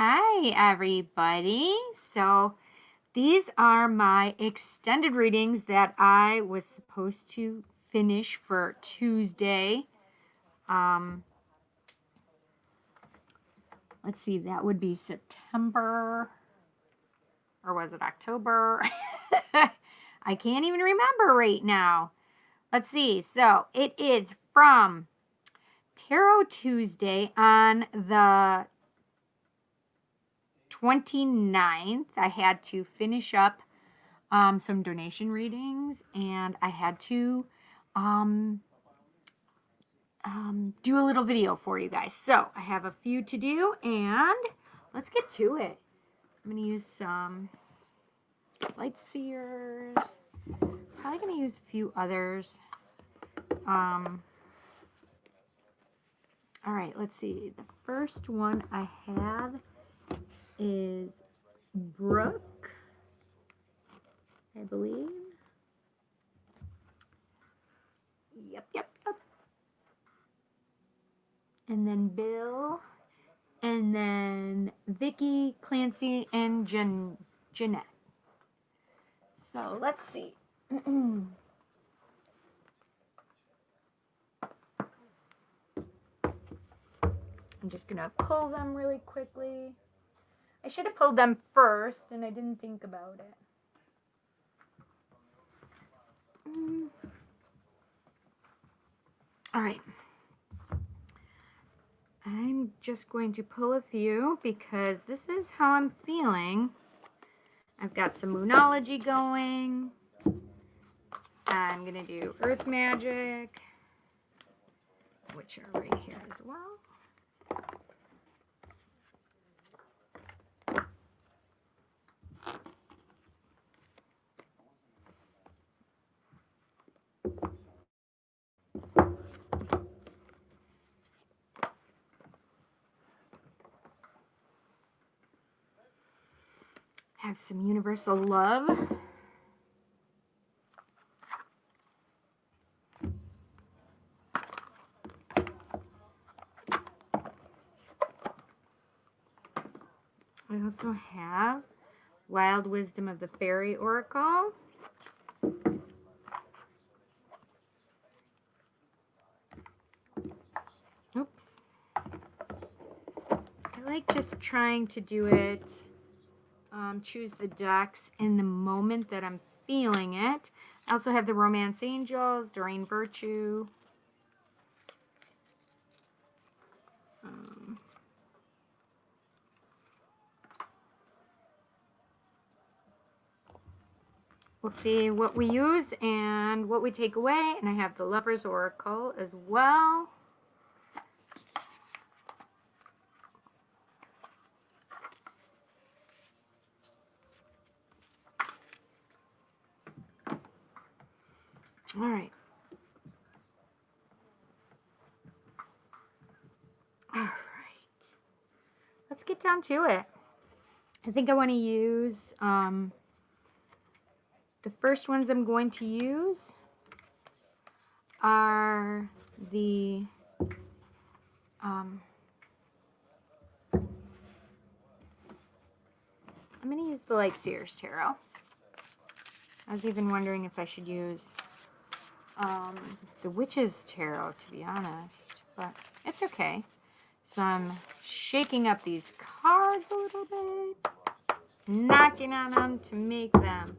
Hi, everybody. So these are my extended readings that I was supposed to finish for Tuesday. Let's see, that would be September, or was it October? I can't even remember right now. Let's see. So it is from Tarot Tuesday on the 29th. I had to finish up some donation readings, and I had to do a little video for you guys. So I have a few to do, and let's get to it. I'm going to use some light seers. Probably going to use a few others. All right, let's see. The first one I have is Brooke, I believe. Yep. And then Bill, and then Vickque, Clancy, and Jaynette. So let's see. I'm just gonna pull them really quickly. I should have pulled them first, and I didn't think about it. All right. I'm just going to pull a few because this is how I'm feeling. I've got some Moonology going. I'm going to do Earth Magic, which are right here as well. Have some Universal Love. I also have Wild Wisdom of the Fairy Oracle. Oops. I like just trying to do it, choose the decks in the moment that I'm feeling it. I also have the Romance Angels, Doreen Virtue. We'll see what we use and what we take away. And I have the Lover's Oracle as well. All right. All right. Let's get down to it. I think I want to use... the first ones I'm going to use are the I'm going to use the Light Seers Tarot. I was even wondering if I should use the Witches Tarot, to be honest, but it's okay. So I'm shaking up these cards a little bit, knocking on them to make them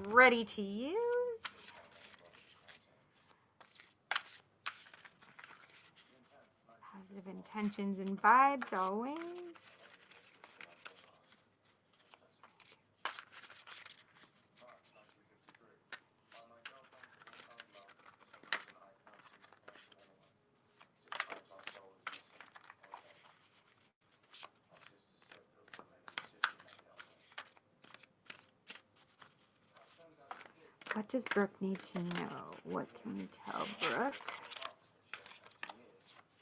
ready to use. Positive intentions and vibes always. What does Brooke need to know? What can we tell Brooke?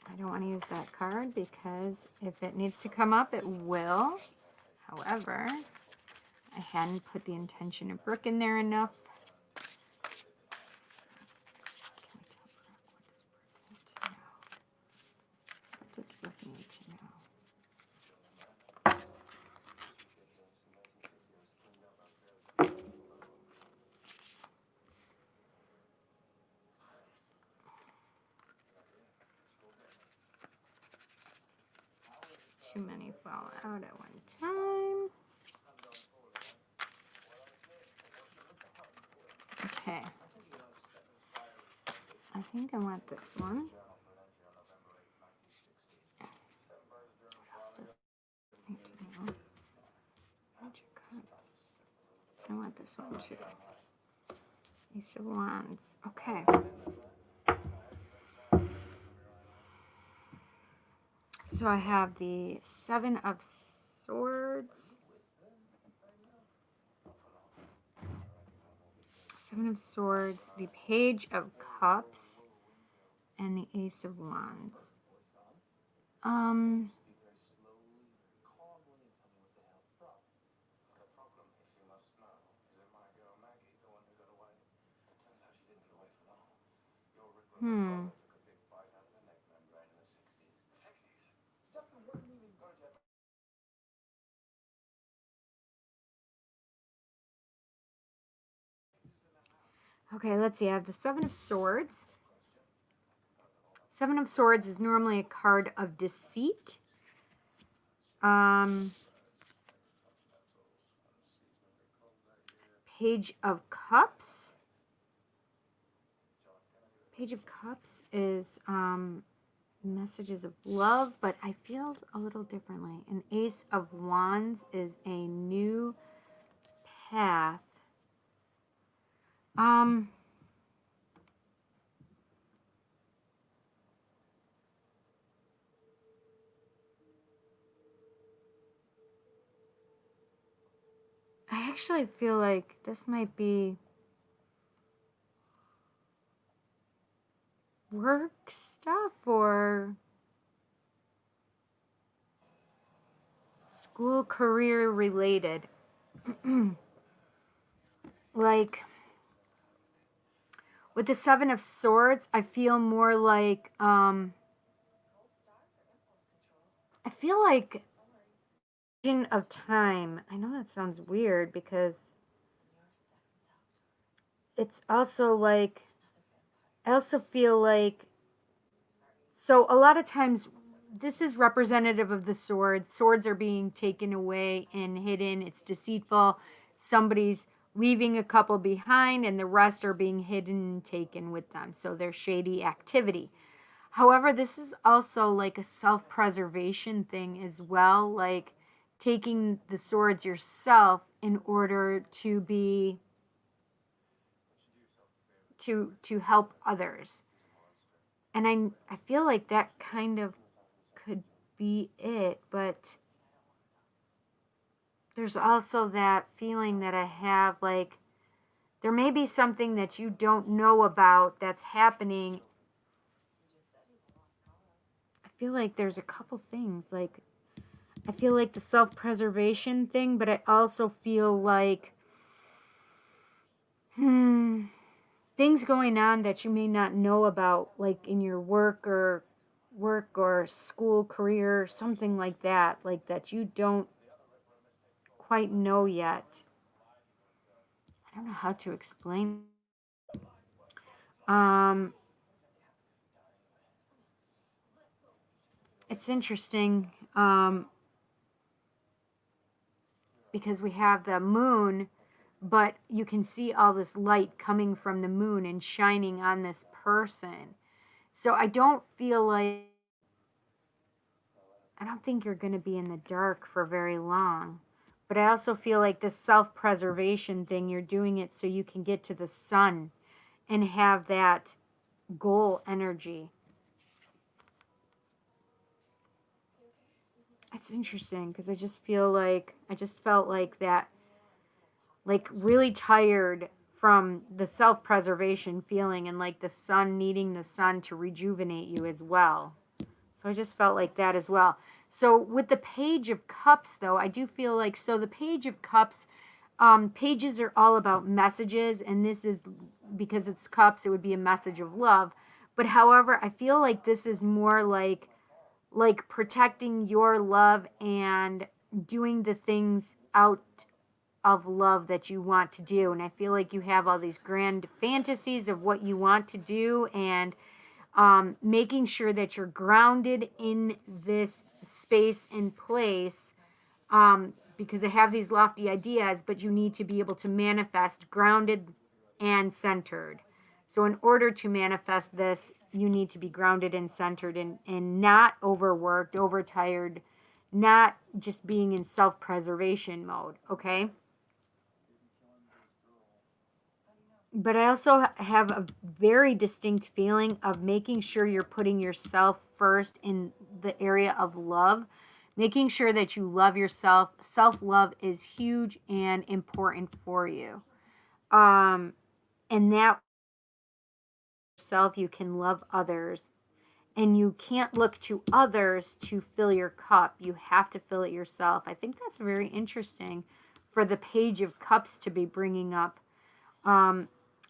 I don't want to use that card because if it needs to come up, it will. However, I hadn't put the intention of Brooke in there enough. What does Brooke need to know? too many fall out at one time. Okay. I think I want this one. I want this one too. Ace of Wands. Okay. So I have the Seven of Swords. Seven of Swords, the Page of Cups, and the Ace of Wands. Okay, let's see. I have the Seven of Swords. Seven of Swords is normally a card of deceit. Page of Cups. Page of Cups is messages of love, but I feel a little differently. An Ace of Wands is a new path. I actually feel like this might be work stuff or school career related. Like with the Seven of Swords, I feel more like I feel like of time. I know that sounds weird because it's also like I also feel like so a lot of times this is representative of the swords. Swords are being taken away and hidden. It's deceitful. Somebody's leaving a couple behind and the rest are being hidden and taken with them. So there's shady activity. However, this is also like a self-preservation thing as well, like taking the swords yourself in order to be to help others. And I feel like that kind of could be it, but there's also that feeling that I have like there may be something that you don't know about that's happening. I feel like there's a couple things like I feel like the self-preservation thing, but I also feel like things going on that you may not know about, like in your work or school career, something like that you don't quite know yet. I don't know how to explain. It's interesting because we have the moon, but you can see all this light coming from the moon and shining on this person. So I don't think you're going to be in the dark for very long. But I also feel like this self-preservation thing, you're doing it so you can get to the sun and have that goal energy. It's interesting because I just felt like that, like really tired from the self-preservation feeling and like the sun, needing the sun to rejuvenate you as well. So I just felt like that as well. So with the Page of Cups, though, I do feel like, so the Page of Cups, pages are all about messages, and this is, because it's cups, it would be a message of love. But however, I feel like this is more like protecting your love and doing the things out of love that you want to do. And I feel like you have all these grand fantasies of what you want to do, and Making sure that you're grounded in this space and place, because I have these lofty ideas, but you need to be able to manifest grounded and centered. So in order to manifest this, you need to be grounded and centered, and not overworked, overtired, not just being in self-preservation mode, okay? But I also have a very distinct feeling of making sure you're putting yourself first in the area of love, making sure that you love yourself. Self-love is huge and important for you. And that self, you can love others. And you can't look to others to fill your cup. You have to fill it yourself. I think that's very interesting for the Page of Cups to be bringing up.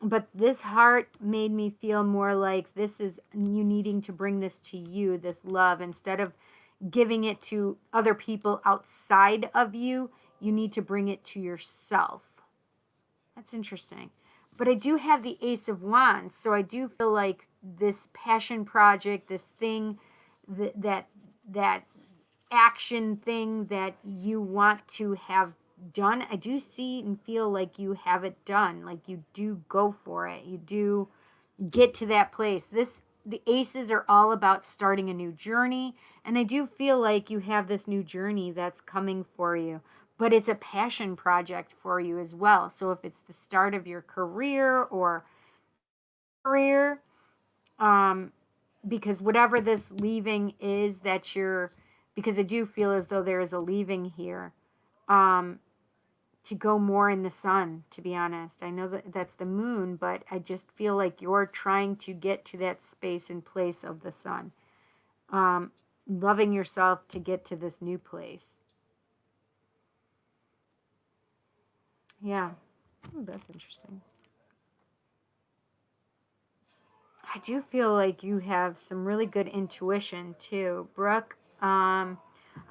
But this heart made me feel more like this is you needing to bring this to you, this love, instead of giving it to other people outside of you. You need to bring it to yourself. That's interesting. But I do have the Ace of Wands, so I do feel like this passion project, this thing, that action thing that you want to have done, I do see and feel like you have it done. Like you do go for it. You do get to that place. The aces are all about starting a new journey, and I do feel like you have this new journey that's coming for you. But it's a passion project for you as well. So if it's the start of your career or because whatever this leaving is that you're, because I do feel as though there is a leaving here, to go more in the sun, to be honest. I know that that's the moon, but I just feel like you're trying to get to that space and place of the sun. Loving yourself to get to this new place. Yeah. Ooh, that's interesting. I do feel like you have some really good intuition too, Brooke. I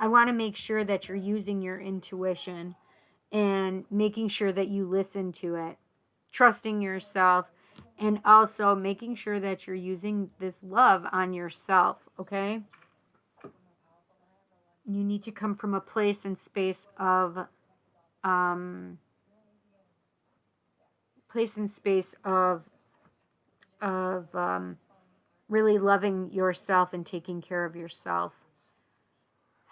want to make sure that you're using your intuition and making sure that you listen to it, trusting yourself, and also making sure that you're using this love on yourself, okay? You need to come from a place and space of really loving yourself and taking care of yourself.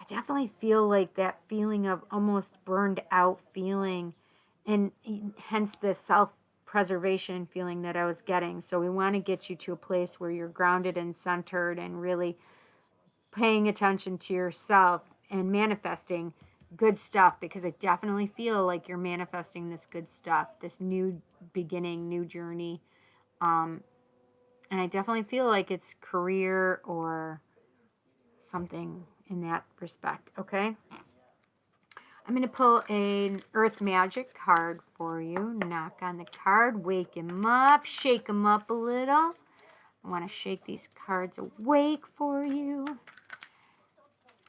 I definitely feel like that feeling of almost burned out feeling, and hence the self-preservation feeling that I was getting. So we want to get you to a place where you're grounded and centered and really paying attention to yourself and manifesting good stuff, because I definitely feel like you're manifesting this good stuff, this new beginning, new journey. And I definitely feel like it's career or something in that respect, okay? I'm going to pull an Earth Magic card for you. Knock on the card, wake him up, shake him up a little. I want to shake these cards awake for you.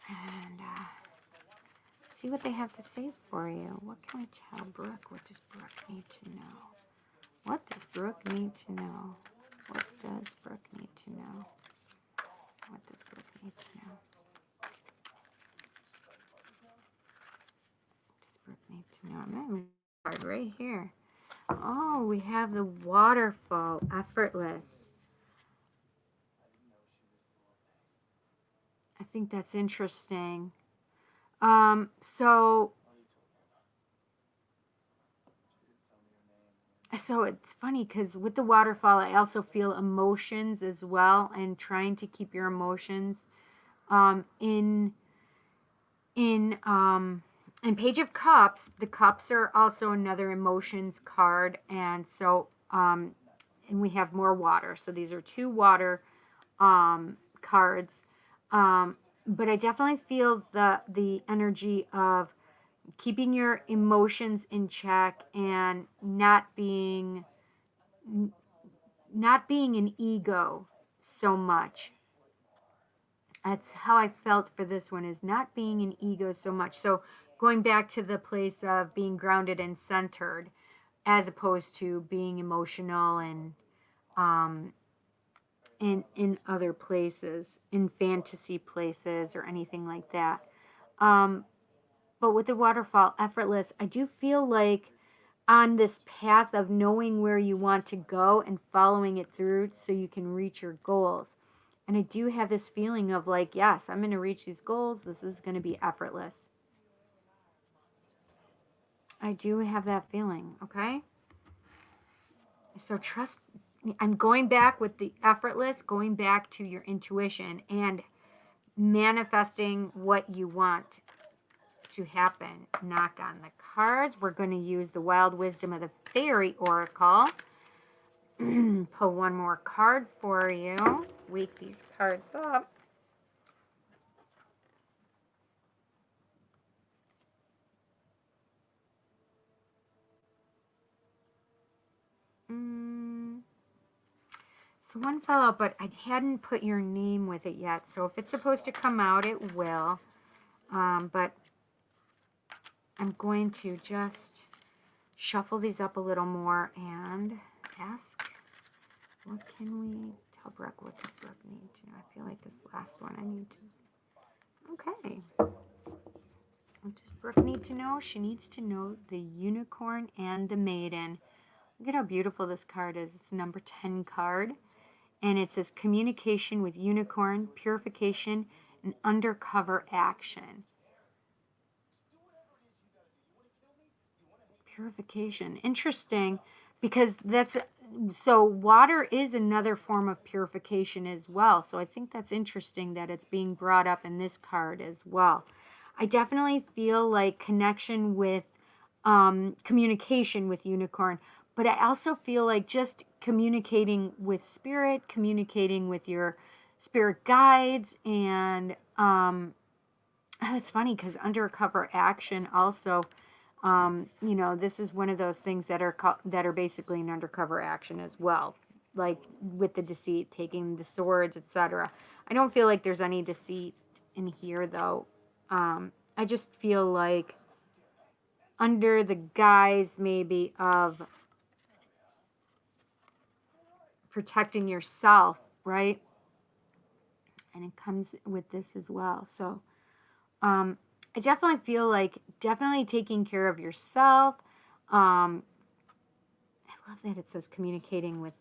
And see what they have to say for you. What can I tell Brooke? What does Brooke need to know? What does Brooke need to know? What does Brooke need to know? What does Brooke need to know? Need to know. I'm going to card right here. Oh, we have the waterfall, effortless. I think that's interesting. So it's funny because with the waterfall, I also feel emotions as well, and trying to keep your emotions in Page of Cups. The cups are also another emotions card, and so and we have more water. So these are two water cards. But I definitely feel the energy of keeping your emotions in check and not being an ego so much. That's how I felt for this one, is not being an ego so much. So going back to the place of being grounded and centered, as opposed to being emotional and in other places, in fantasy places or anything like that. But with the waterfall, effortless, I do feel like on this path of knowing where you want to go and following it through so you can reach your goals. And I do have this feeling of like, yes, I'm going to reach these goals. This is going to be effortless. I do have that feeling, okay? So trust, I'm going back with the effortless, going back to your intuition and manifesting what you want to happen. Knock on the cards. We're going to use the wild wisdom of the fairy oracle. Pull one more card for you. Wake these cards up. So one fell out, but I hadn't put your name with it yet. So if it's supposed to come out, it will. But I'm going to just shuffle these up a little more and ask, what can we tell Brooke? What does Brooke need to know? I feel like this last one I need to... Okay. What does Brooke need to know? She needs to know the unicorn and the maiden. Look at how beautiful this card is. It's a number 10 card. And it says communication with unicorn, purification, and undercover action. Purification. Interesting, because that's... So water is another form of purification as well. So I think that's interesting that it's being brought up in this card as well. I definitely feel like connection with communication with unicorn, but I also feel like just communicating with spirit, communicating with your spirit guides, and it's funny because undercover action also, you know, this is one of those things that are basically an undercover action as well, like with the deceit, taking the swords, etc. I don't feel like there's any deceit in here though. I just feel like under the guise maybe of protecting yourself, right? And it comes with this as well. So I definitely feel like definitely taking care of yourself. I love that it says communication with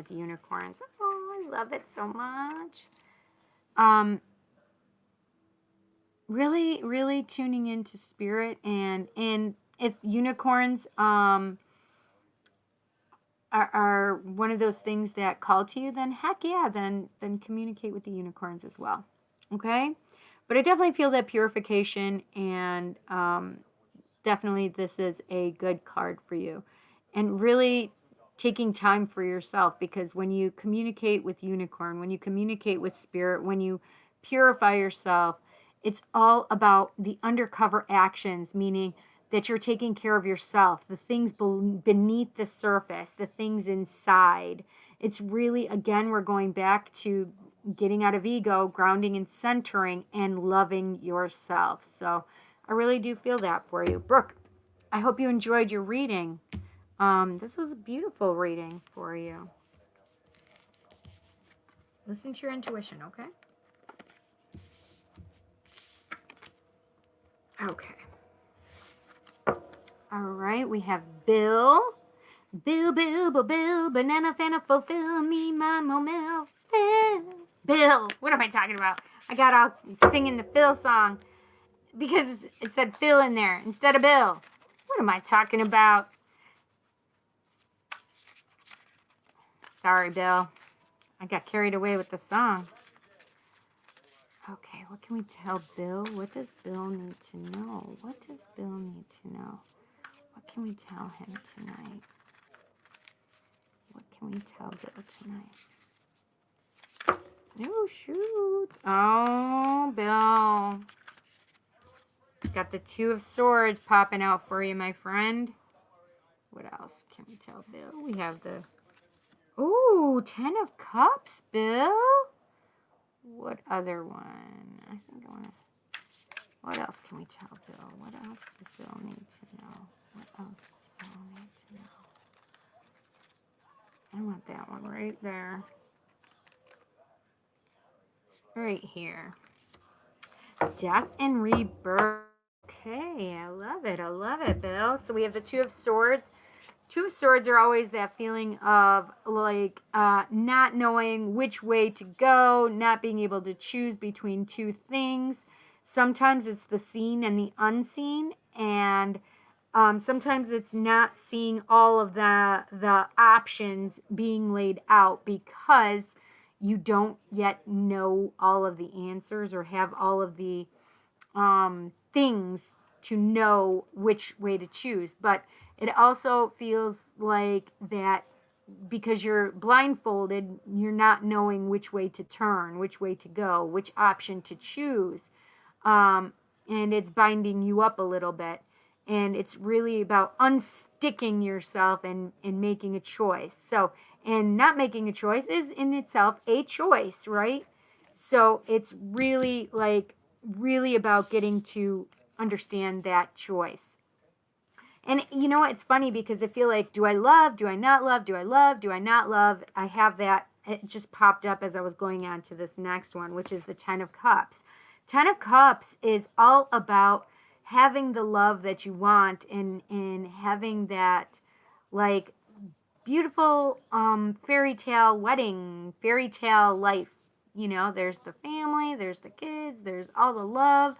unicorns. Oh, I love it so much. Really, really tuning into spirit, and if unicorns are one of those things that call to you, then heck yeah, then communicate with the unicorns as well. Okay? But I definitely feel that purification, and definitely this is a good card for you. And really taking time for yourself, because when you communicate with unicorn, when you communicate with spirit, when you purify yourself, it's all about the undercover actions, meaning that you're taking care of yourself, the things beneath the surface, the things inside. It's really, again, we're going back to getting out of ego, grounding and centering, and loving yourself. So I really do feel that for you. Brooke, I hope you enjoyed your reading. This was a beautiful reading for you. Listen to your intuition, okay? Okay. All right, we have Bill. Bill, banana fana fulfill me, my momel. Bill, what am I talking about? I got all singing the Phil song because it said Phil in there instead of Bill. What am I talking about? Sorry, Bill. I got carried away with the song. Okay, what can we tell Bill? What does Bill need to know? What does Bill need to know? What can we tell him tonight? What can we tell Bill tonight? Oh, shoot. Oh, Bill. Got the Two of Swords popping out for you, my friend. What else can we tell Bill? We have the... Ooh, 10 of Cups, Bill. What other one? I think I want to... What else can we tell Bill? What else does Bill need to know? What else does Bill need to know? I want that one right there. right here. Death and rebirth. Okay, I love it. I love it, Bill. So we have the Two of Swords. Two of Swords are always that feeling of like not knowing which way to go, not being able to choose between two things. Sometimes it's the seen and the unseen, and sometimes it's not seeing all of the options being laid out because you don't yet know all of the answers or have all of the things to know which way to choose. But it also feels like that because you're blindfolded, you're not knowing which way to turn, which way to go, which option to choose. And it's binding you up a little bit. And it's really about unsticking yourself and making a choice. So, and not making a choice is in itself a choice, right? So it's really like, really about getting to understand that choice. And you know what? It's funny because I feel like, do I love? Do I not love? Do I love? Do I not love? I have that. It just popped up as I was going on to this next one, which is the Ten of Cups. Ten of Cups is all about having the love that you want and having that like beautiful fairy tale wedding, fairy tale life. You know, there's the family, there's the kids, there's all the love.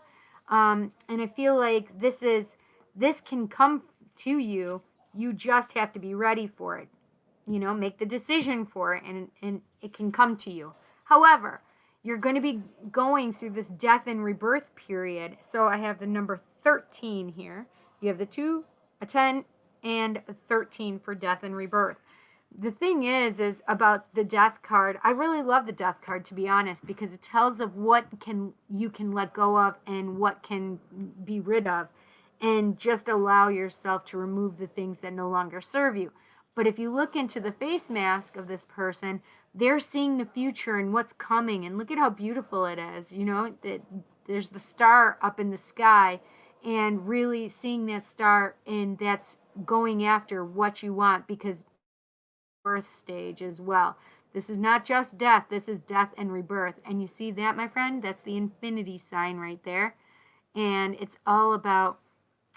And I feel like this can come to you. You just have to be ready for it. You know, make the decision for it and it can come to you. However, you're going to be going through this death and rebirth period. So I have the number 13 here. You have the 2, a 10, and a 13 for death and rebirth. The thing is about the death card. I really love the death card, to be honest, because it tells of what you can let go of and what can be rid of, and just allow yourself to remove the things that no longer serve you. But if you look into the face mask of this person, they're seeing the future and what's coming, and look at how beautiful it is. You know, that there's the star up in the sky, and really seeing that star, and that's going after what you want, because birth stage as well. This is not just death, this is death and rebirth. And you see that, my friend? That's the infinity sign right there. And it's all about,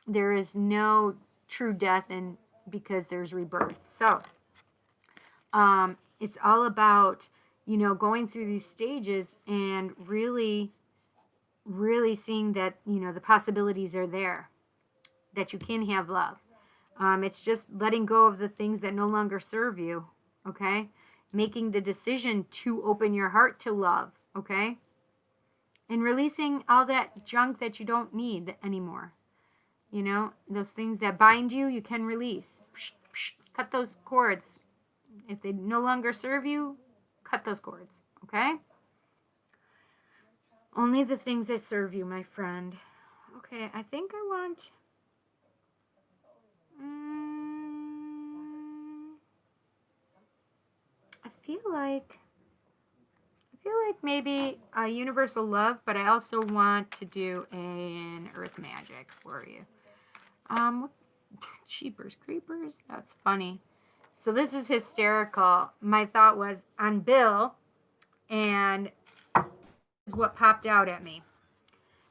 there is no true death and because there's rebirth. So it's all about, you know, going through these stages and really seeing that, you know, the possibilities are there, that you can have love. It's just letting go of the things that no longer serve you, okay? Making the decision to open your heart to love, okay? And releasing all that junk that you don't need anymore. You know, those things that bind you, you can release. Cut those cords. If they no longer serve you, cut those cords, okay? Only the things that serve you, my friend. Okay, I think I want... I feel like maybe a universal love, but I also want to do an earth magic for you. Cheapers creepers. That's funny. So this is hysterical. My thought was on Bill, and this is what popped out at me.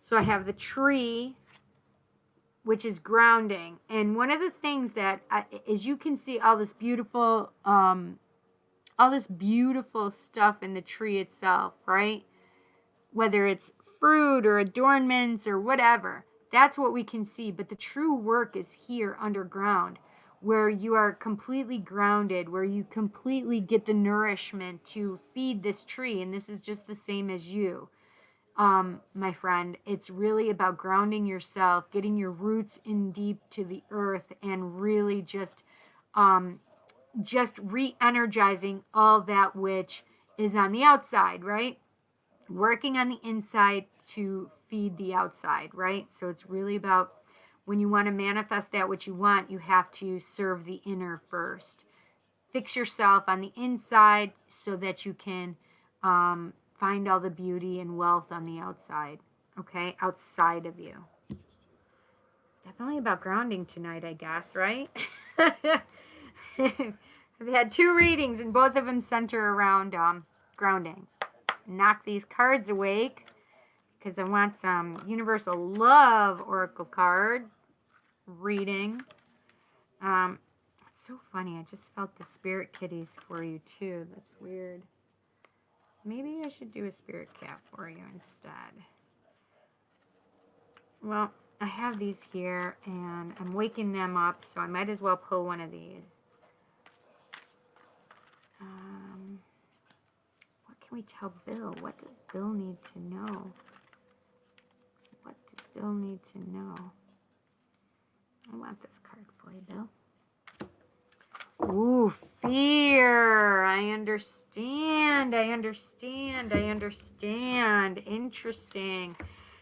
So I have the tree, which is grounding, and one of the things that is, you can see all this beautiful stuff in the tree itself, right? Whether it's fruit or adornments or whatever, that's what we can see. But the true work is here underground, where you are completely grounded, where you completely get the nourishment to feed this tree. And this is just the same as you, my friend. It's really about grounding yourself, getting your roots in deep to the earth, and really just re-energizing all that which is on the outside, right? Working on the inside to feed the outside, right? So it's really about, when you want to manifest that which you want, you have to serve the inner first. Fix yourself on the inside so that you can find all the beauty and wealth on the outside, okay? Outside of you. Definitely about grounding tonight, I guess, right? I've had 2 readings and both of them center around grounding. knock these cards awake because I want some Universal Love Oracle card reading. It's so funny. I just felt the spirit kitties for you too. That's weird. Maybe I should do a spirit cat for you instead. Well, I have these here and I'm waking them up, so I might as well pull one of these. What can we tell Bill? What does Bill need to know? What does Bill need to know? I want this card for you, Bill. Ooh, fear. I understand. Interesting.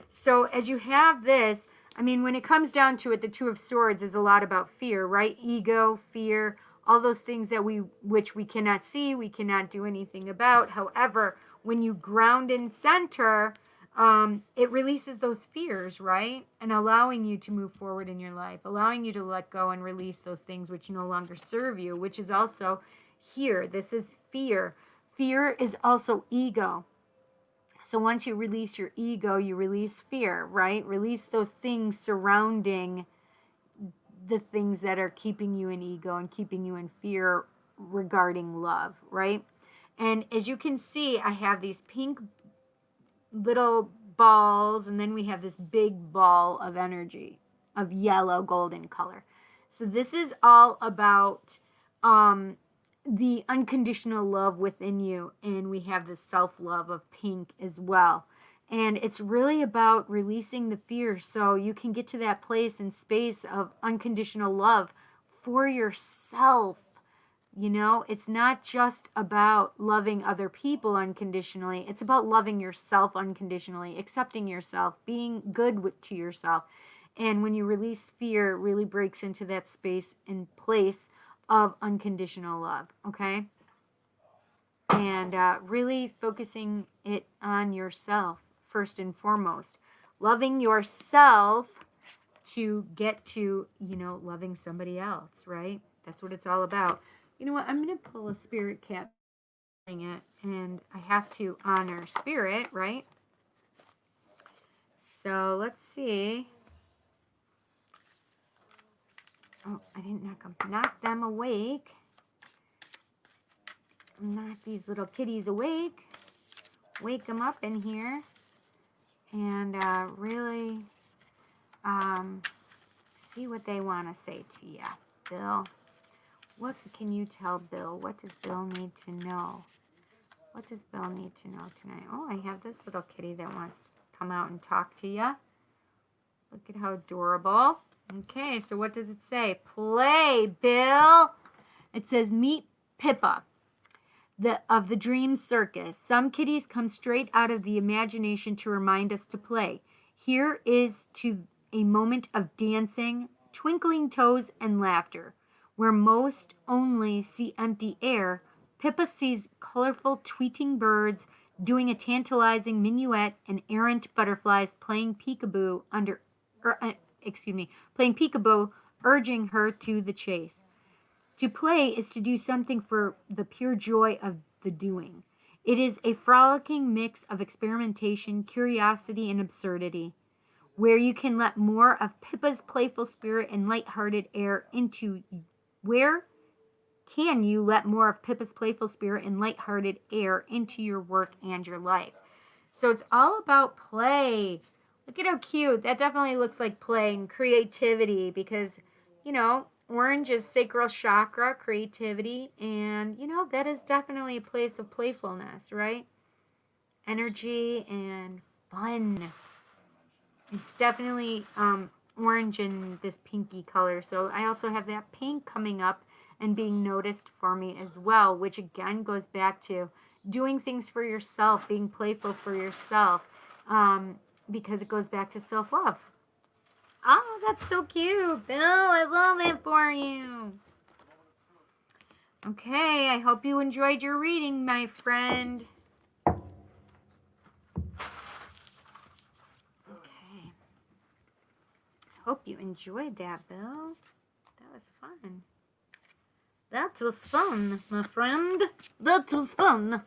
So as you have this, I mean, when it comes down to it, the Two of Swords is a lot about fear, right? Ego, fear, all those things that which we cannot see, we cannot do anything about. However, when you ground and center, it releases those fears, right? And allowing you to move forward in your life, allowing you to let go and release those things which no longer serve you, which is also here. This is fear. Fear is also ego. So once you release your ego, you release fear, right? Release those things surrounding the things that are keeping you in ego and keeping you in fear regarding love, right? And as you can see, I have these pink little balls, and then we have this big ball of energy of yellow golden color. So this is all about the unconditional love within you, and we have the self-love of pink as well. And it's really about releasing the fear so you can get to that place and space of unconditional love for yourself. You know, it's not just about loving other people unconditionally. It's about loving yourself unconditionally, accepting yourself, being good to yourself. And when you release fear, it really breaks into that space and place of unconditional love, okay? And really focusing it on yourself first and foremost. Loving yourself to get to, you know, loving somebody else, right? That's what it's all about. You know what? I'm going to pull a spirit cat, and I have to honor spirit, right? So let's see. Oh, I didn't knock them awake. Knock these little kitties awake. Wake them up in here. And really see what they want to say to you. Bill, what can you tell Bill? What does Bill need to know? What does Bill need to know tonight? Oh, I have this little kitty that wants to come out and talk to you. Look at how adorable. Okay, so what does it say? Play, Bill. It says, meet Pippa of the Dream Circus. Some kitties come straight out of the imagination to remind us to play. Here is to a moment of dancing, twinkling toes, and laughter. Where most only see empty air, Pippa sees colorful tweeting birds doing a tantalizing minuet and errant butterflies playing peekaboo urging her to the chase. To play is to do something for the pure joy of the doing. It is a frolicking mix of experimentation, curiosity, and absurdity, where you can let more of Pippa's playful spirit and lighthearted air into Where can you let more of Pippa's playful spirit and lighthearted air into your work and your life? So it's all about play. Look at how cute. That definitely looks like play and creativity because, you know, orange is sacral chakra, creativity, and, you know, that is definitely a place of playfulness, right? Energy and fun. It's definitely orange in this pinky color. So I also have that pink coming up and being noticed for me as well, which again goes back to doing things for yourself, being playful for yourself, because it goes back to self-love. Oh, that's so cute, Bill. I love it for you. Okay, I hope you enjoyed your reading, my friend. Okay. I hope you enjoyed that, Bill. That was fun. That was fun, my friend. That was fun.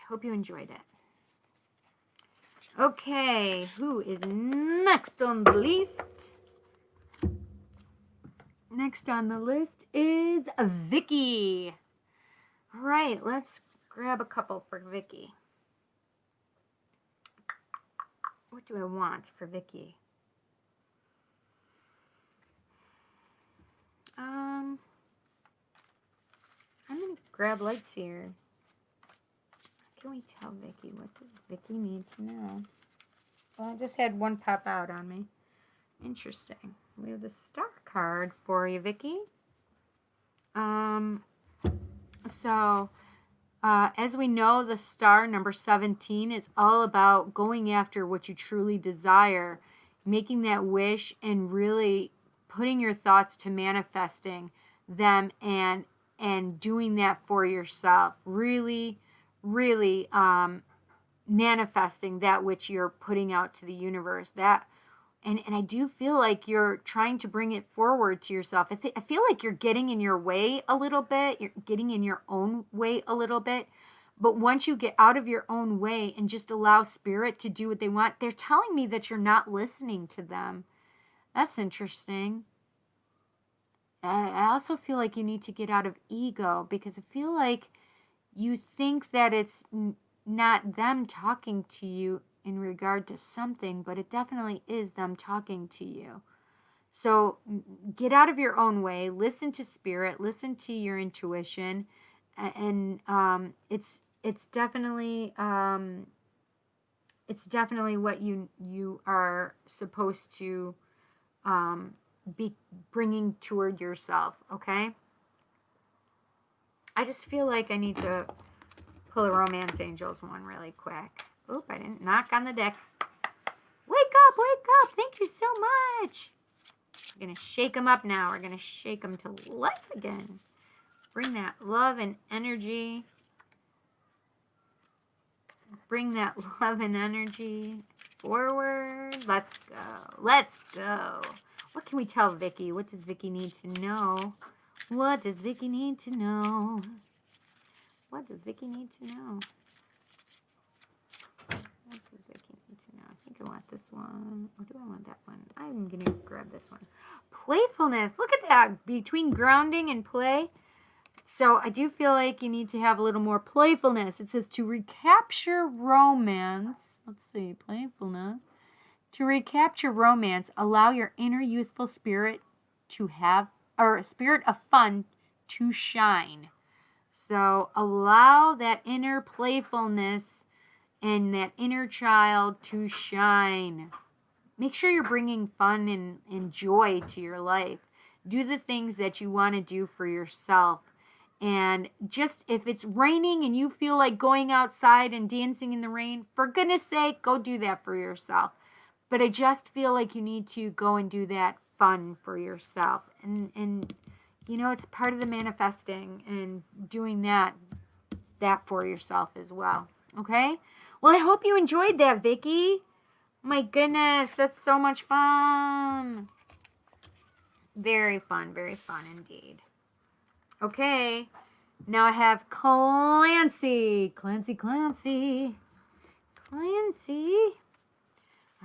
hope you enjoyed it. Okay, who is next on the list? Next on the list is Vickque. All right, let's grab a couple for Vickque. What do I want for Vickque? I'm going to grab lights here. How can we tell Vickque? What does Vickque need to know? Well, I just had one pop out on me. Interesting. We have the star card for you, Vickque. As we know, the star, number 17, is all about going after what you truly desire, making that wish, and really putting your thoughts to manifesting them and doing that for yourself. Really, really manifesting that which you're putting out to the universe. And I do feel like you're trying to bring it forward to yourself. I feel like you're getting in your way a little bit. You're getting in your own way a little bit. But once you get out of your own way and just allow spirit to do what they want, they're telling me that you're not listening to them. That's interesting. I also feel like you need to get out of ego, because I feel like you think that it's not them talking to you in regard to something, but it definitely is them talking to you. So get out of your own way, listen to spirit, listen to your intuition, and it's definitely what you are supposed to be bringing toward yourself. Okay, I just feel like I need to pull a Romance Angels one really quick. Oop, I didn't knock on the deck. Wake up, wake up. Thank you so much. We're going to shake them up now. We're going to shake them to life again. Bring that love and energy. Bring that love and energy forward. Let's go. Let's go. What can we tell Vickque? What does Vickque need to know? What does Vickque need to know? What does Vickque need to know? What does Vickque need to know? I think I want this one. Or do I want that one? I'm going to grab this one. Playfulness. Look at that. Between grounding and play. So I do feel like you need to have a little more playfulness. It says to recapture romance. Let's see. Playfulness. To recapture romance, allow your inner youthful spirit to have, or a spirit of fun to shine. So allow that inner playfulness and that inner child to shine. Make sure you're bringing fun and joy to your life. Do the things that you want to do for yourself. And just if it's raining and you feel like going outside and dancing in the rain, for goodness sake, go do that for yourself. But I just feel like you need to go and do that fun for yourself. And you know, it's part of the manifesting and doing that for yourself as well. Okay? Well, I hope you enjoyed that, Vickque. My goodness, that's so much fun. Very fun indeed. Okay, now I have Clancy. Clancy.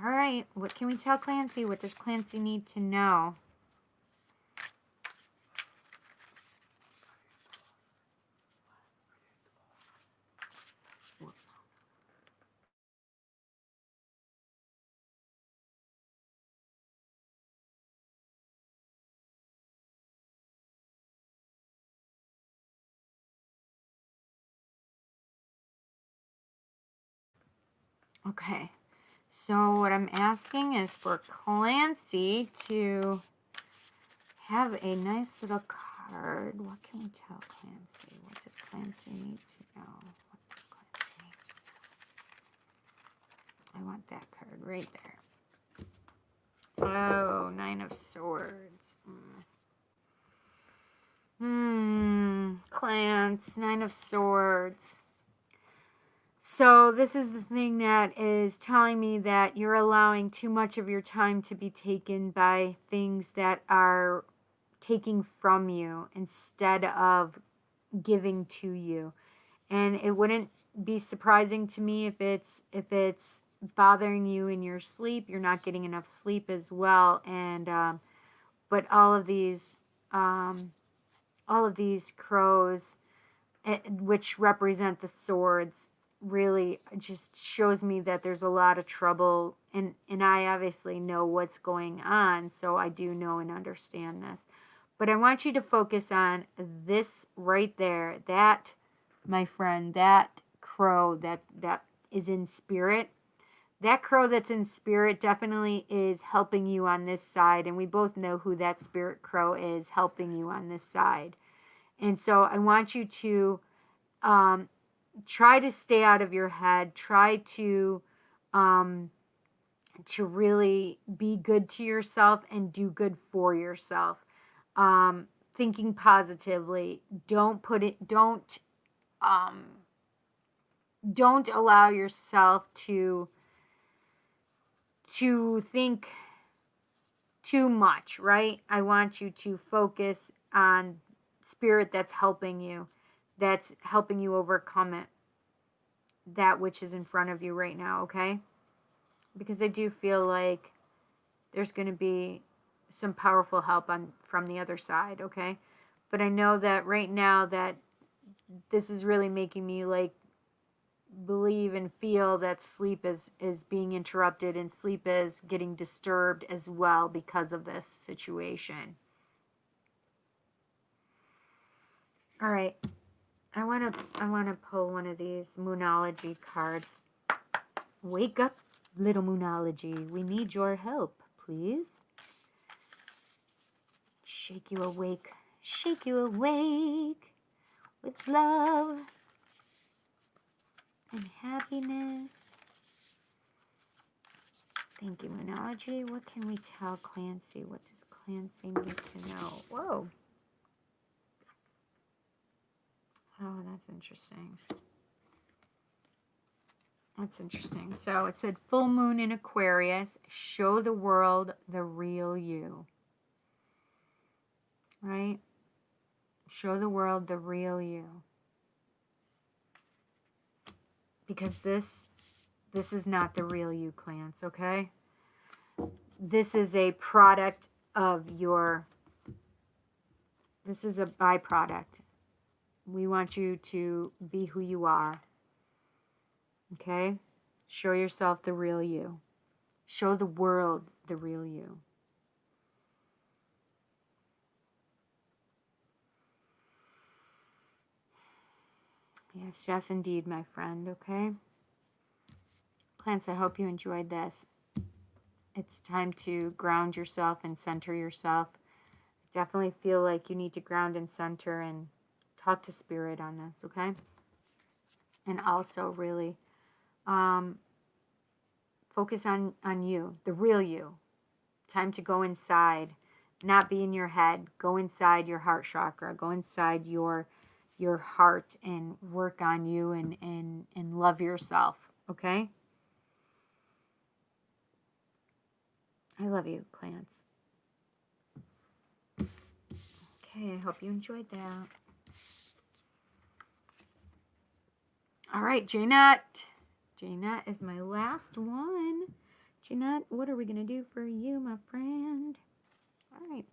All right, what can we tell Clancy? What does Clancy need to know? Okay, so what I'm asking is for Clancy to have a nice little card. What can we tell Clancy? What does Clancy need to know? What does Clancy need to know? I want that card right there. Oh, 9 of Swords. Clance, 9 of Swords. So this is the thing that is telling me that you're allowing too much of your time to be taken by things that are taking from you instead of giving to you. And it wouldn't be surprising to me if it's bothering you in your sleep. You're not getting enough sleep as well. And but all of these crows, which represent the swords, really just shows me that there's a lot of trouble, and I obviously know what's going on, so I do know and understand this. But I want you to focus on this right there. That, my friend, that crow that is in spirit. That crow that's in spirit definitely is helping you on this side, and we both know who that spirit crow is helping you on this side. And so I want you to try to stay out of your head. Try to really be good to yourself and do good for yourself. Thinking positively. Don't allow yourself to think too much, right? I want you to focus on spirit that's helping you overcome it, that which is in front of you right now, okay? Because I do feel like there's going to be some powerful help from the other side, okay? But I know that right now that this is really making me like believe and feel that sleep is being interrupted, and sleep is getting disturbed as well because of this situation. All right. I want to pull one of these Moonology cards. Wake up, little Moonology. We need your help, please. Shake you awake. Shake you awake with love and happiness. Thank you, Moonology. What can we tell Clancy? What does Clancy need to know? Whoa. Oh, that's interesting. That's interesting. So it said, full moon in Aquarius, show the world the real you. Right? Show the world the real you. Because this is not the real you, Clance, okay? This is a product of this is a byproduct. We want you to be who you are. Okay? Show yourself the real you. Show the world the real you. Yes, yes, indeed, my friend, okay? Clance, I hope you enjoyed this. It's time to ground yourself and center yourself. I definitely feel like you need to ground and center and talk to spirit on this, okay? And also really focus on you, the real you. Time to go inside, not be in your head. Go inside your heart chakra. Go inside your heart and work on you and love yourself, okay? I love you, Clance. Okay, I hope you enjoyed that. All right, Jaynette. Jaynette is my last one. Jaynette, what are we going to do for you, my friend? All right.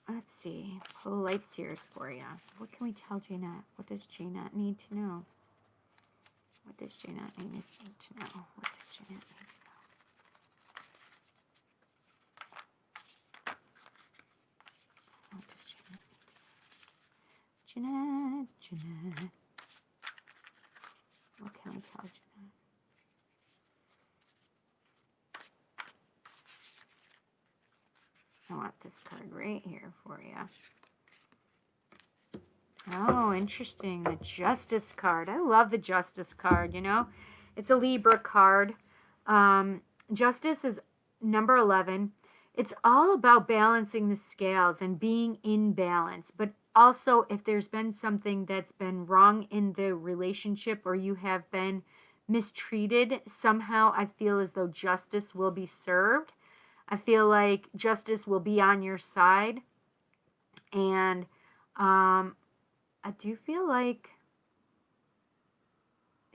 Let's see. Pull light seers for you. What can we tell Jaynette? What does Jaynette need to know? What does Jaynette need to know? What does Jaynette need to know? What does Jaynette need to know? Jaynette. What can we tell Jaynette? I want this card right here for you. Oh, interesting. The Justice card. I love the Justice card, you know. It's a Libra card. Justice is number 11. It's all about balancing the scales and being in balance. But also, if there's been something that's been wrong in the relationship or you have been mistreated, somehow I feel as though justice will be served. I feel like justice will be on your side. And I do feel like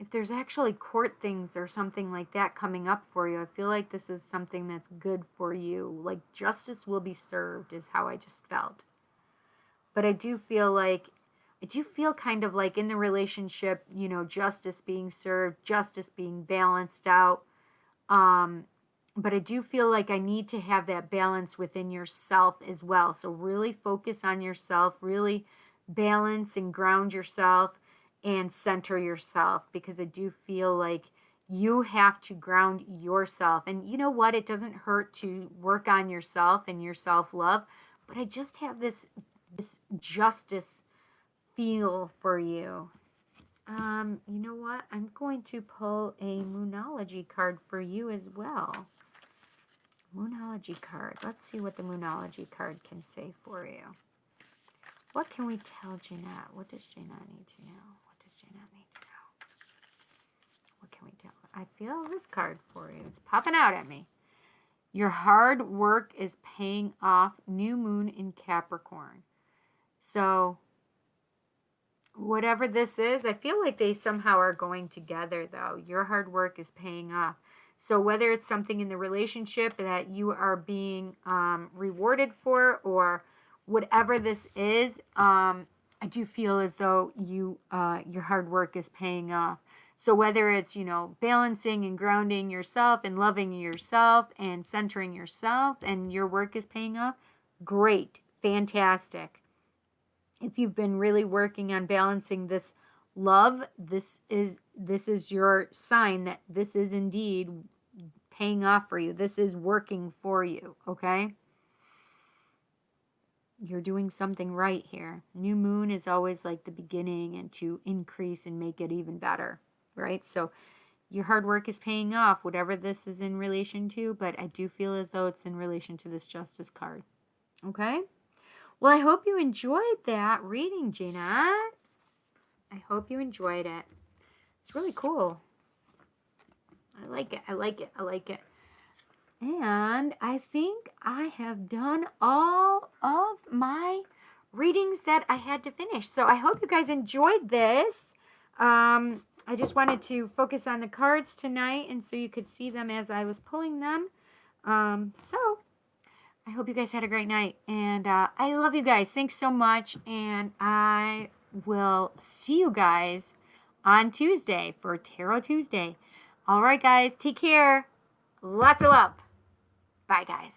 if there's actually court things or something like that coming up for you, I feel like this is something that's good for you. Like justice will be served is how I just felt. But I do feel kind of like in the relationship, you know, justice being served, justice being balanced out. But I do feel like I need to have that balance within yourself as well. So really focus on yourself, really balance and ground yourself and center yourself, because I do feel like you have to ground yourself. And you know what? It doesn't hurt to work on yourself and your self-love, but I just have this justice feel for you. You know what? I'm going to pull a Moonology card for you as well. Moonology card. Let's see what the Moonology card can say for you. What can we tell Jaynette? What does Jaynette need to know? What does Jaynette need to know? What can we tell her? I feel this card for you. It's popping out at me. Your hard work is paying off. New moon in Capricorn. So whatever this is, I feel like they somehow are going together, though. Your hard work is paying off. So whether it's something in the relationship that you are being rewarded for, or whatever this is, I do feel as though your hard work is paying off. So whether it's, you know, balancing and grounding yourself and loving yourself and centering yourself, and your work is paying off, great, fantastic. If you've been really working on balancing this love, this is your sign that this is indeed paying off for you. This is working for you, okay? You're doing something right here. New moon is always like the beginning and to increase and make it even better, right? So your hard work is paying off, whatever this is in relation to, but I do feel as though it's in relation to this Justice card, okay? Well, I hope you enjoyed that reading, Jaynette. I hope you enjoyed it. It's really cool. I like it. I like it. I like it. And I think I have done all of my readings that I had to finish. So I hope you guys enjoyed this. I just wanted to focus on the cards tonight, and so you could see them as I was pulling them. So I hope you guys had a great night, and I love you guys. Thanks so much, and I will see you guys on Tuesday for Tarot Tuesday. All right, guys, take care. Lots of love. Bye, guys.